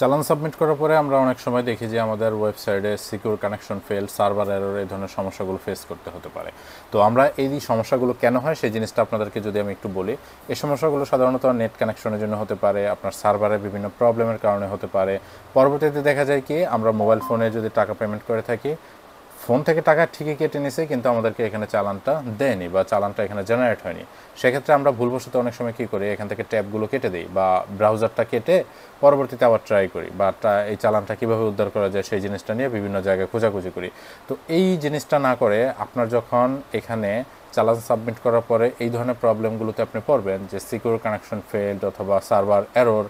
চালান সাবমিট করার পরে আমরা অনেক সময় দেখি যে আমাদের ওয়েবসাইটে secure connection fail, server error, এই ধরনের সমস্যাগুলো ফেস করতে হতে পারে। তো আমরা এই সমস্যাগুলো কেন হয় সেই জিনিসটা আপনাদেরকে যদি আমি একটু বলি। এই সমস্যাগুলো সাধারণত নেট কানেকশনের জন্য হতে পারে, আপনার সার্ভারের বিভিন্ন প্রবলেমের কারণে হতে পারে। পরবর্তীতে দেখা যায় কি আমরা মোবাইল ফোনে যদি টাকা পেমেন্ট করে থাকি, ফোন থেকে টাকা ঠিকই কেটে নিছে কিন্তু আমাদেরকে এখানে চালানটা দেয়নি বা চালানটা এখানে জেনারেট হয়নি। সেক্ষেত্রে আমরা ভুলবশত অনেক সময় কী করি, এখান থেকে ট্যাবগুলো কেটে দিই বা ব্রাউজারটা কেটে পরবর্তীতে আবার ট্রাই করি, বা এই চালানটা কীভাবে উদ্ধার করা যায় সেই জিনিসটা নিয়ে বিভিন্ন জায়গায় খোঁজাখুঁজি করি। তো এই জিনিসটা না করে আপনার যখন এখানে চালান সাবমিট করার পরে এই ধরনের প্রবলেমগুলোতে আপনি পড়বেন যে সিকিউর কানেকশন ফেলড অথবা সার্ভার এরর,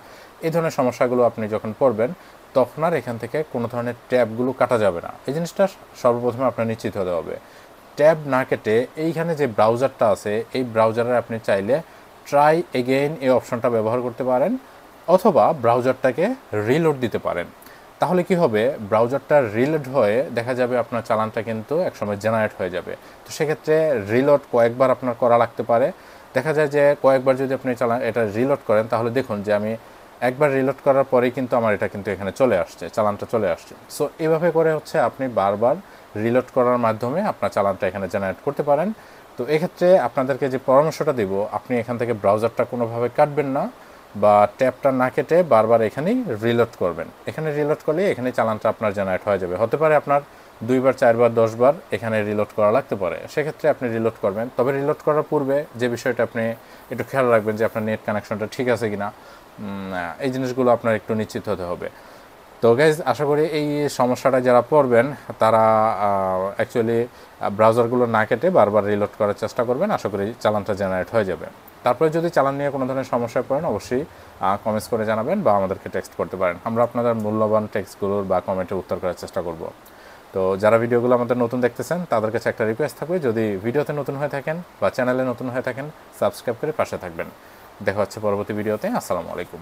এই ধরনের সমস্যাগুলো আপনি যখন পড়বেন তখন আর এখান থেকে কোনো ধরনের ট্যাবগুলো কাটা যাবে না। এই জিনিসটা সর্বপ্রথমে আপনার নিশ্চিত হতে হবে। ট্যাব না কেটে এইখানে যে ব্রাউজারটা আছে এই ব্রাউজারে আপনি চাইলে ট্রাই এগেইন এই অপশনটা ব্যবহার করতে পারেন, অথবা ব্রাউজারটাকে রিলোড দিতে পারেন। তাহলে কি হবে, ব্রাউজারটা রিলোড হয়ে দেখা যাবে আপনার চালানটা কিন্তু একসময় জেনারেট হয়ে যাবে। তো সেক্ষেত্রে রিলোড কয়েকবার আপনার করা লাগতে পারে। দেখা যায় যে কয়েকবার যদি আপনি এটা রিলোড করেন তাহলে দেখুন যে আমি একবার রিলোড করার পরেই কিন্তু আমার এটা কিন্তু এখানে চলে আসছে, চালানটা চলে আসছে। সো এভাবে করে হচ্ছে আপনি বারবার রিলোড করার মাধ্যমে আপনার চালানটা এখানে জেনারেট করতে পারেন। তো এক্ষেত্রে আপনাদেরকে যে পরামর্শটা দিব, আপনি এখান থেকে ব্রাউজারটা কোনোভাবে কাটবেন না বা ট্যাবটা না কেটে বারবার এখানেই রিলোড করবেন। এখানে রিলোড করলে এখানে চালানটা আপনার জেনারেট হয়ে যাবে। হতে পারে আপনার 2বার 4বার 10বার এখানে রিলোড করা লাগতে পারে, সেক্ষেত্রে আপনি রিলোড করবেন। তবে রিলোড করার পূর্বে যে বিষয়টা আপনি একটু খেয়াল রাখবেন যে আপনার নেট কানেকশনটা ঠিক আছে কিনা, এই জিনিসগুলো আপনার একটু নিশ্চিত হতে হবে। তো গাইজ, আশা করি এই সমস্যাটা যারা পড়বেন তারা অ্যাকচুয়ালি ব্রাউজারগুলো না কেটে বারবার রিলোড করার চেষ্টা করবেন। আশা করি চালানটা জেনারেট হয়ে যাবে। তারপরে যদি চালান নিয়ে কোনো ধরনের সমস্যায় পড়েন অবশ্যই কমেন্টস করে জানাবেন বা আমাদেরকে টেক্সট করতে পারেন। আমরা আপনাদের মূল্যবান টেক্সটগুলোর বা কমেন্টে উত্তর করার চেষ্টা করব। তো যারা ভিডিওগুলো আমাদের নতুন দেখতেছেন তাদের কাছে একটা রিকোয়েস্ট থাকবে, যদি ভিডিওতে নতুন হয়ে থাকেন বা চ্যানেলে নতুন হয়ে থাকেন সাবস্ক্রাইব করে পাশে থাকবেন। দেখা হচ্ছে পরবর্তী ভিডিওতে। আসসালামু আলাইকুম।